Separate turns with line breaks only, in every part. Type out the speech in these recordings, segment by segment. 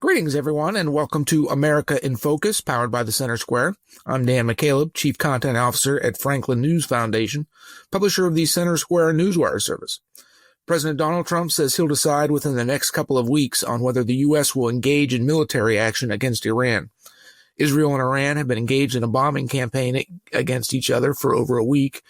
Greetings, everyone, and welcome to America in Focus, powered by the Center Square. I'm Dan McCaleb, Chief Content Officer at Franklin News Foundation, publisher of the Center Square Newswire service. President Donald Trump says he'll decide within the next couple of weeks on whether the U.S. will engage in military action against Iran. Israel and Iran have been engaged in a bombing campaign against each other for over a week.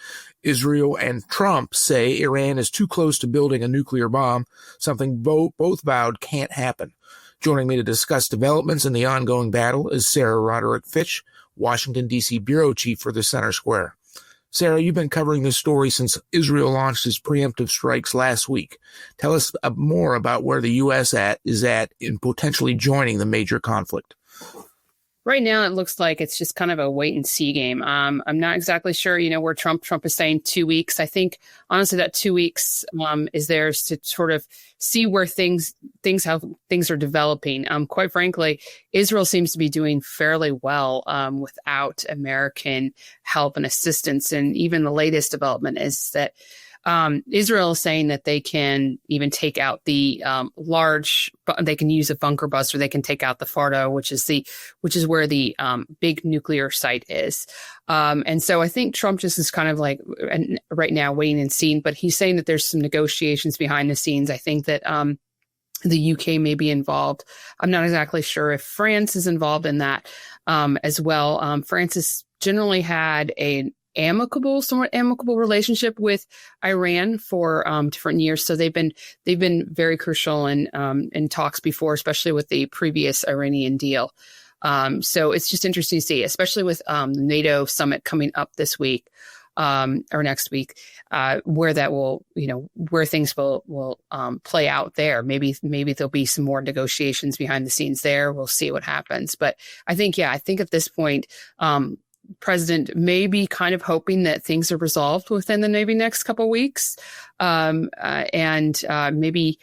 Israel and Trump say Iran is too close to building a nuclear bomb, something both vowed can't happen. Joining me to discuss developments in the ongoing battle is Sarah Roderick Fitch, Washington, D.C. Bureau Chief for the Center Square. Sarah, you've been covering this story since Israel launched its preemptive strikes last week. Tell us more about where the U.S. is at in potentially joining the major conflict.
Right now, it looks like it's just kind of a wait and see game. I'm not exactly sure, where Trump is saying 2 weeks. I think, honestly, that 2 weeks is there to sort of see where how things are developing. Quite frankly, Israel seems to be doing fairly well without American help and assistance. And even the latest development is that Israel is saying that they can even take out the they can use a bunker buster. They can take out the Fardo, which is where the big nuclear site is. And so I think Trump just is kind of like right now waiting and seeing, but he's saying that there's some negotiations behind the scenes. I think that the UK may be involved. I'm not exactly sure if France is involved in that as well. France has generally had somewhat amicable relationship with Iran for different years. So they've been very crucial in talks before, especially with the previous Iranian deal. So it's just interesting to see, especially with the NATO summit coming up this week or next week, where that will, where things will play out there. Maybe there'll be some more negotiations behind the scenes there. We'll see what happens. But I think at this point, President may be kind of hoping that things are resolved within the maybe next couple of weeks. And maybe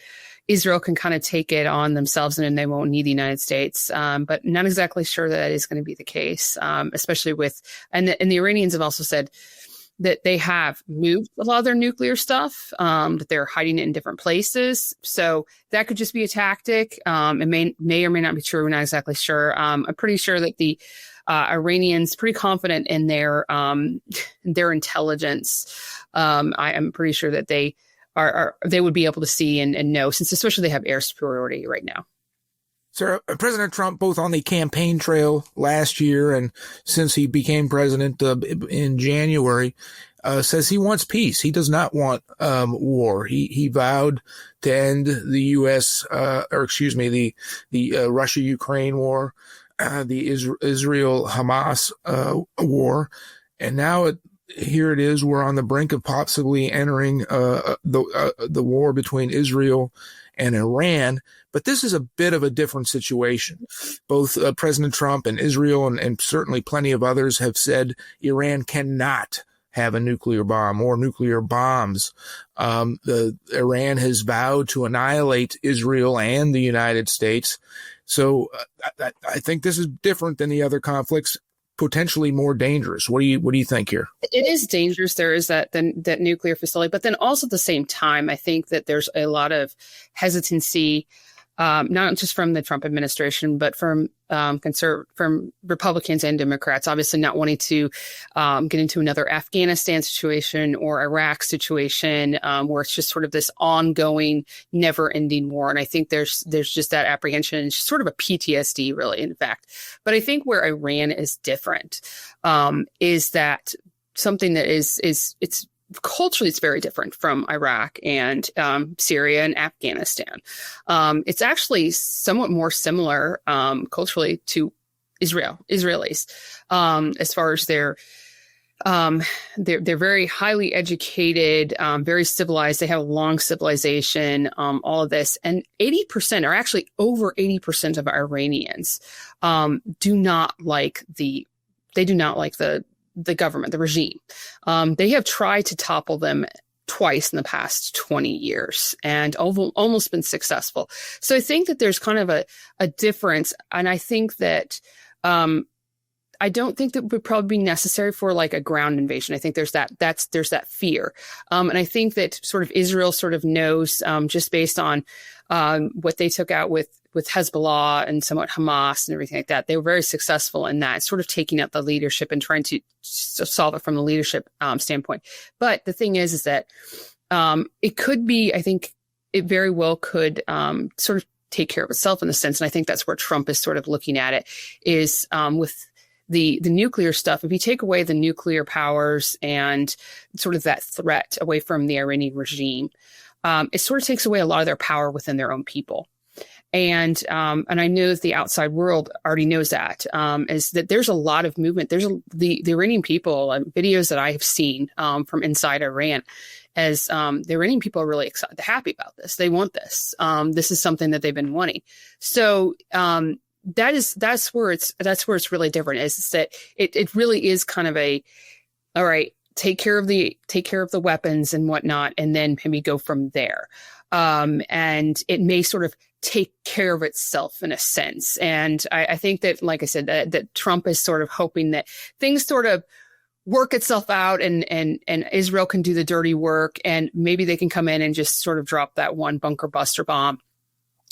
Israel can kind of take it on themselves and they won't need the United States. But not exactly sure that is going to be the case, especially and the Iranians have also said that they have moved a lot of their nuclear stuff, that they're hiding it in different places. So that could just be a tactic. It may or may not be true. We're not exactly sure. I'm pretty sure that the Iranians pretty confident in their intelligence. I am pretty sure that they would be able to see and know, since especially they have air superiority right now.
Sarah, President Trump, both on the campaign trail last year and since he became president in January, says he wants peace. He does not want war. He vowed to end the the Russia-Ukraine war, the Israel-Hamas war, and now here it is. We're on the brink of possibly entering the war between Israel and Iran. But this is a bit of a different situation. Both President Trump and Israel and certainly plenty of others have said Iran cannot have a nuclear bomb or nuclear bombs. Iran has vowed to annihilate Israel and the United States. So I think this is different than the other conflicts, potentially more dangerous. What do you think here?
It is dangerous. There is that nuclear facility, but then also at the same time, I think that there's a lot of hesitancy, not just from the Trump administration, but from Republicans and Democrats, obviously not wanting to get into another Afghanistan situation or Iraq situation, where it's just sort of this ongoing, never-ending war. And I think there's just that apprehension, and sort of a PTSD, really, in fact. But I think where Iran is different is that something that it's culturally, it's very different from Iraq and Syria and Afghanistan. It's actually somewhat more similar culturally to Israelis, as far as they're very highly educated, very civilized. They have a long civilization, all of this. And 80%, or actually over 80% of Iranians do not like the government, the regime. They have tried to topple them twice in the past 20 years and almost been successful. So I think that there's kind of a difference. And I think that I don't think that would probably be necessary for like a ground invasion. I think there's that fear. And I think that sort of Israel sort of knows, just based on what they took out with Hezbollah and somewhat Hamas and everything like that. They were very successful in that, sort of taking out the leadership and trying to solve it from the leadership standpoint. But the thing is that it could be, I think it very well could sort of take care of itself in a sense. And I think that's where Trump is sort of looking at it, is with the nuclear stuff. If you take away the nuclear powers and sort of that threat away from the Iranian regime, it sort of takes away a lot of their power within their own people. And I know that the outside world already knows that, is that there's a lot of movement. There's the Iranian people, videos that I have seen from inside Iran, as the Iranian people are really excited, they're happy about this. They want this. This is something that they've been wanting. So that's where it's really different. Is that it really is kind of all right, take care of the weapons and whatnot, and then maybe go from there. And it may sort of take care of itself in a sense. And I think that, like I said, that Trump is sort of hoping that things sort of work itself out, and Israel can do the dirty work, and maybe they can come in and just sort of drop that one bunker buster bomb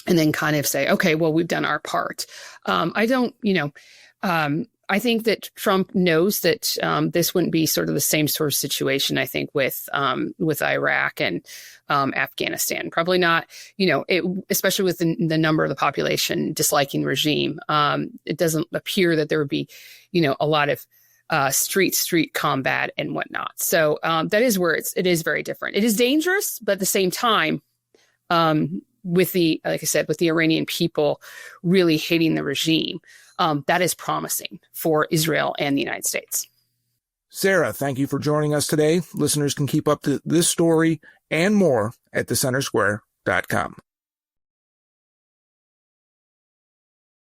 and then kind of say, okay, well, we've done our part. I think that Trump knows that this wouldn't be sort of the same sort of situation, I think, with Iraq and Afghanistan. Probably not, especially with the number of the population disliking regime. It doesn't appear that there would be, a lot of street combat and whatnot. So that is where it is very different. It is dangerous, but at the same time, like I said, with the Iranian people really hating the regime, that is promising for Israel and the United States.
Sarah, thank you for joining us today. Listeners can keep up to this story and more at thecentersquare.com.